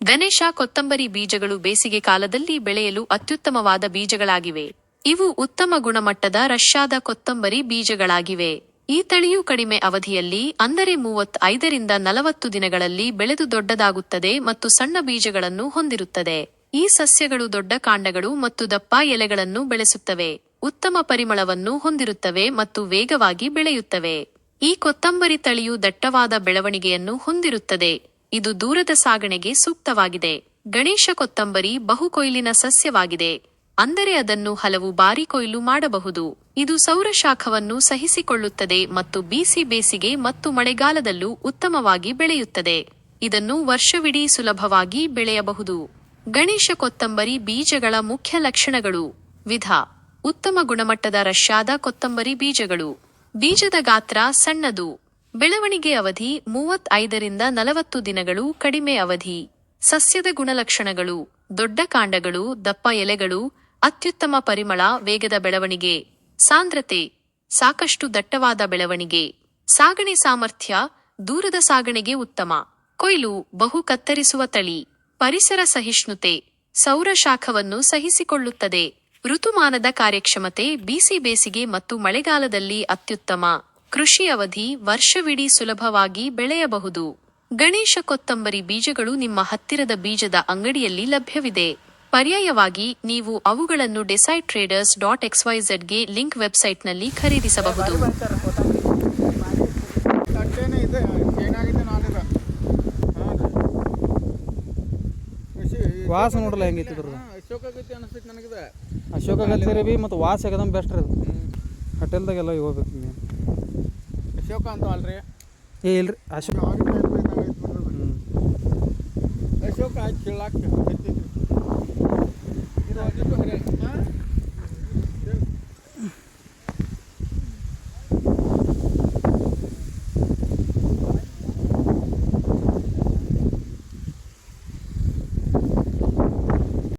ಗಣೇಶ ಕೊತ್ತಂಬರಿ ಬೀಜಗಳು ಬೇಸಿಗೆ ಕಾಲದಲ್ಲಿ ಬೆಳೆಯಲು ಅತ್ಯುತ್ತಮವಾದ ಬೀಜಗಳಾಗಿವೆ. ಇವು ಉತ್ತಮ ಗುಣಮಟ್ಟದ ರಷ್ಯಾದ ಕೊತ್ತಂಬರಿ ಬೀಜಗಳಾಗಿವೆ. ಈ ತಳಿಯು ಕಡಿಮೆ ಅವಧಿಯಲ್ಲಿ ಅಂದರೆ 35ರಿಂದ 40 ದಿನಗಳಲ್ಲಿ ಬೆಳೆದು ದೊಡ್ಡದಾಗುತ್ತದೆ ಮತ್ತು ಸಣ್ಣ ಬೀಜಗಳನ್ನು ಹೊಂದಿರುತ್ತದೆ. ಈ ಸಸ್ಯಗಳು ದೊಡ್ಡ ಕಾಂಡಗಳು ಮತ್ತು ದಪ್ಪ ಎಲೆಗಳನ್ನು ಬೆಳೆಸುತ್ತವೆ, ಉತ್ತಮ ಪರಿಮಳವನ್ನು ಹೊಂದಿರುತ್ತವೆ ಮತ್ತು ವೇಗವಾಗಿ ಬೆಳೆಯುತ್ತವೆ. ಈ ಕೊತ್ತಂಬರಿ ತಳಿಯು ದಟ್ಟವಾದ ಬೆಳವಣಿಗೆಯನ್ನು ಹೊಂದಿರುತ್ತದೆ. ಇದು ದೂರದ ಸಾಗಣೆಗೆ ಸೂಕ್ತವಾಗಿದೆ. ಗಣೇಶ ಕೊತ್ತಂಬರಿ ಬಹುಕೊಯ್ಲಿನ ಸಸ್ಯವಾಗಿದೆ, ಅಂದರೆ ಅದನ್ನು ಹಲವು ಬಾರಿ ಕೊಯ್ಲು ಮಾಡಬಹುದು. ಇದು ಸೌರಶಾಖವನ್ನು ಸಹಿಸಿಕೊಳ್ಳುತ್ತದೆ ಮತ್ತು ಬೇಸಿಗೆ ಮತ್ತು ಮಳೆಗಾಲದಲ್ಲೂ ಉತ್ತಮವಾಗಿ ಬೆಳೆಯುತ್ತದೆ. ಇದನ್ನು ವರ್ಷವಿಡೀ ಸುಲಭವಾಗಿ ಬೆಳೆಯಬಹುದು. ಗಣೇಶ ಕೊತ್ತಂಬರಿ ಬೀಜಗಳ ಮುಖ್ಯ ಲಕ್ಷಣಗಳು. ವಿಧ: ಉತ್ತಮ ಗುಣಮಟ್ಟದ ರಷ್ಯಾದ ಕೊತ್ತಂಬರಿ ಬೀಜಗಳು. ಬೀಜದ ಗಾತ್ರ ಸಣ್ಣದು. ಬೆಳವಣಿಗೆ ಅವಧಿ 35ರಿಂದ 40 ದಿನಗಳು ಕಡಿಮೆ ಅವಧಿ. ಸಸ್ಯದ ಗುಣಲಕ್ಷಣಗಳು: ದೊಡ್ಡ ಕಾಂಡಗಳು, ದಪ್ಪ ಎಲೆಗಳು, ಅತ್ಯುತ್ತಮ ಪರಿಮಳ, ವೇಗದ ಬೆಳವಣಿಗೆ. ಸಾಂದ್ರತೆ: ಸಾಕಷ್ಟು ದಟ್ಟವಾದ ಬೆಳವಣಿಗೆ. ಸಾಗಣೆ ಸಾಮರ್ಥ್ಯ: ದೂರದ ಸಾಗಣೆಗೆ ಉತ್ತಮ. ಕೊಯ್ಲು: ಬಹು ಕತ್ತರಿಸುವ ತಳಿ. ಪರಿಸರ ಸಹಿಷ್ಣುತೆ: ಸೌರಶಾಖವನ್ನು ಸಹಿಸಿಕೊಳ್ಳುತ್ತದೆ. ಋತುಮಾನದ ಕಾರ್ಯಕ್ಷಮತೆ: ಬೇಸಿಗೆ ಮತ್ತು ಮಳೆಗಾಲದಲ್ಲಿ ಅತ್ಯುತ್ತಮ. ಕೃಷಿ ಅವಧಿ: ವರ್ಷವಿಡೀ ಸುಲಭವಾಗಿ ಬೆಳೆಯಬಹುದು. ಗಣೇಶ ಕೊತ್ತಂಬರಿ ಬೀಜಗಳು ನಿಮ್ಮ ಹತ್ತಿರದ ಬೀಜದ ಅಂಗಡಿಯಲ್ಲಿ ಲಭ್ಯವಿದೆ. ಪರ್ಯಾಯವಾಗಿ, ನೀವು ಅವುಗಳನ್ನು decidetraders.xyzಗೆ ಲಿಂಕ್ ವೆಬ್ಸೈಟ್ನಲ್ಲಿ ಖರೀದಿಸಬಹುದು. ವಾಸ ನೋಡ್ರಲ್ಲ ಹೆಂಗೈತಿ ಅಶೋಕ ಗತ್ತಿ ಬಿ ಮತ್ತು ವಾಸ ಆಗದಮ್ ಬೆಸ್ಟ್ ರೀ. ಹೋಟೆಲ್ದಾಗೆಲ್ಲ ಹೋಗ್ಬೇಕು ನೀವು. ಅಶೋಕ ಅಂತ ಅಲ್ರಿ? ಇಲ್ರಿ ಅಶೋಕ. ಅಶೋಕ ಆಯ್ತು ಕೇಳಾಕ